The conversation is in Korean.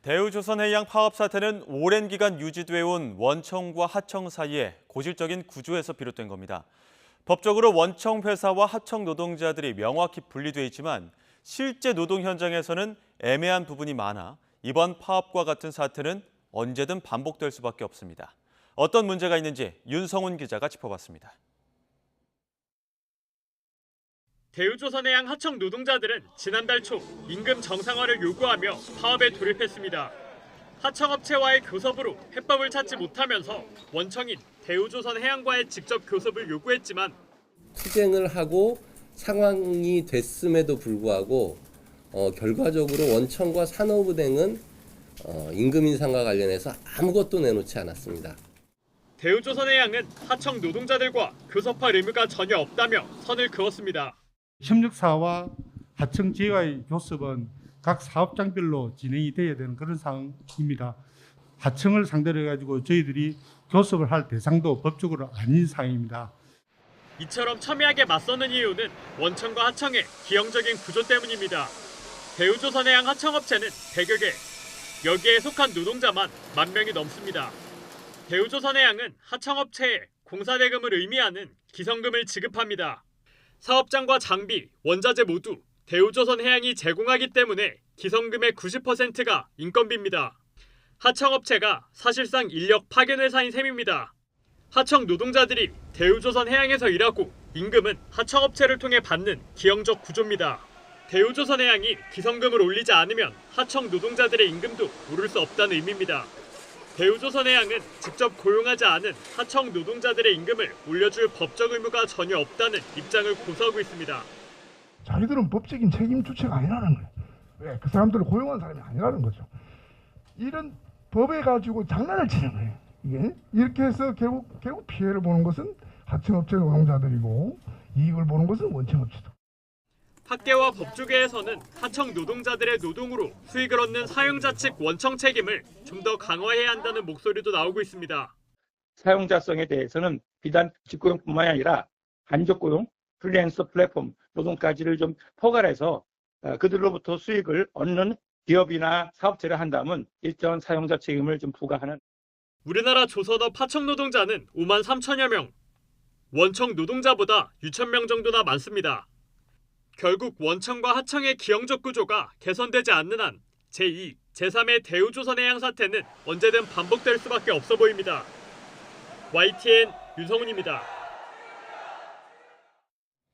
대우조선해양 파업 사태는 오랜 기간 유지돼 온 원청과 하청 사이의 고질적인 구조에서 비롯된 겁니다. 법적으로 원청 회사와 하청 노동자들이 명확히 분리돼 있지만 실제 노동 현장에서는 애매한 부분이 많아 이번 파업과 같은 사태는 언제든 반복될 수밖에 없습니다. 어떤 문제가 있는지 윤성훈 기자가 짚어봤습니다. 대우조선해양 하청 노동자들은 지난달 초 임금 정상화를 요구하며 파업에 돌입했습니다. 하청업체와의 교섭으로 해법을 찾지 못하면서 원청인 대우조선해양과의 직접 교섭을 요구했지만 투쟁을 하고 상황이 됐음에도 불구하고 결과적으로 원청과 산업은행은 임금 인상과 관련해서 아무것도 내놓지 않았습니다. 대우조선해양은 하청 노동자들과 교섭할 의무가 전혀 없다며 선을 그었습니다. 협력사와 하청 지회와의 교섭은 각 사업장별로 진행이 돼야 되는 그런 상황입니다. 하청을 상대로 해가지고 저희들이 교섭을 할 대상도 법적으로 아닌 상황입니다. 이처럼 첨예하게 맞서는 이유는 원청과 하청의 기형적인 구조 때문입니다. 대우조선해양 하청업체는 100여 개, 여기에 속한 노동자만 10,000명이 넘습니다. 대우조선해양은 하청업체에 공사대금을 의미하는 기성금을 지급합니다. 사업장과 장비, 원자재 모두 대우조선해양이 제공하기 때문에 기성금의 90%가 인건비입니다. 하청업체가 사실상 인력 파견 회사인 셈입니다. 하청 노동자들이 대우조선해양에서 일하고 임금은 하청업체를 통해 받는 기형적 구조입니다. 대우조선해양이 기성금을 올리지 않으면 하청 노동자들의 임금도 오를 수 없다는 의미입니다. 대우조선해양은 직접 고용하지 않은 하청 노동자들의 임금을 올려줄 법적 의무가 전혀 없다는 입장을 고수하고 있습니다. 자기들은 법적인 책임 주체가 아니라는 거예요. 왜? 그 사람들을 고용한 사람이 아니라는 거죠. 이런 법에 가지고 장난을 치는 거예요. 이게 이렇게 해서 결국 피해를 보는 것은 하청업체 노동자들이고 이익을 보는 것은 원청업체다. 학계와 법조계에서는 하청 노동자들의 노동으로 수익을 얻는 사용자 측 원청 책임을 좀 더 강화해야 한다는 목소리도 나오고 있습니다. 사용자성에 대해서는 비단 직고용뿐만 아니라 간접고용, 프리랜서 플랫폼 노동까지를 좀 포괄해서 그들로부터 수익을 얻는 기업이나 사업체를 한다면 일정한 사용자 책임을 좀 부과하는. 우리나라 조선업 하청 노동자는 53,000여 명, 원청 노동자보다 6,000명 정도나 많습니다. 결국 원청과 하청의 기형적 구조가 개선되지 않는 한 제2, 제3의 대우조선해양 사태는 언제든 반복될 수밖에 없어 보입니다. YTN 윤성훈입니다.